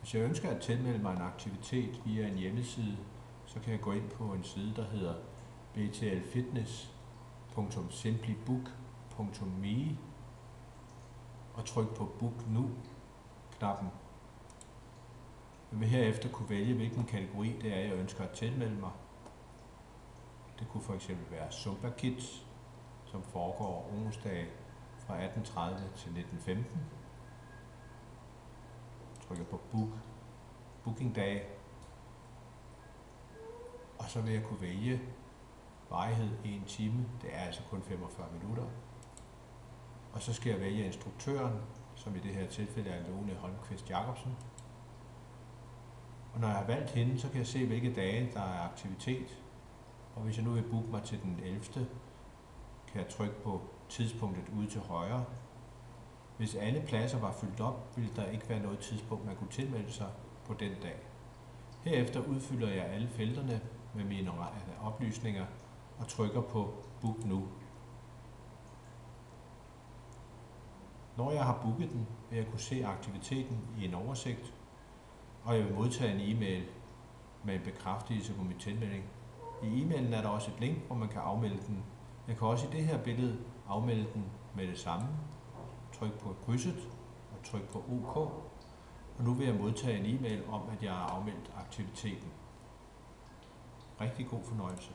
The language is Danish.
Hvis jeg ønsker at tilmelde mig en aktivitet via en hjemmeside, så kan jeg gå ind på en side, der hedder btlfitness.simplybook.me og trykke på Book Nu-knappen. Jeg vil herefter kunne vælge, hvilken kategori det er, jeg ønsker at tilmelde mig. Det kunne fx være Zumba Kids, som foregår onsdag fra 18:30 til 19:15. Trykker på Booking dag, og så vil jeg kunne vælge varighed 1 time. Det er altså kun 45 minutter. Og så skal jeg vælge instruktøren, som i det her tilfælde er Lone Holmqvist Jacobsen. Og når jeg har valgt hende, så kan jeg se, hvilke dage der er aktivitet. Og hvis jeg nu vil booke mig til den 11., kan jeg trykke på tidspunktet ude til højre. Hvis alle pladser var fyldt op, ville der ikke være noget tidspunkt, man kunne tilmelde sig på den dag. Herefter udfylder jeg alle felterne med mine oplysninger og trykker på Book Nu. Når jeg har booket den, vil jeg kunne se aktiviteten i en oversigt, og jeg vil modtage en e-mail med en bekræftelse på min tilmelding. I e-mailen er der også et link, hvor man kan afmelde den. Jeg kan også i det her billede afmelde den med det samme. Tryk på krydset og tryk på OK. Og nu vil jeg modtage en e-mail om, at jeg har afmeldt aktiviteten. Rigtig god fornøjelse.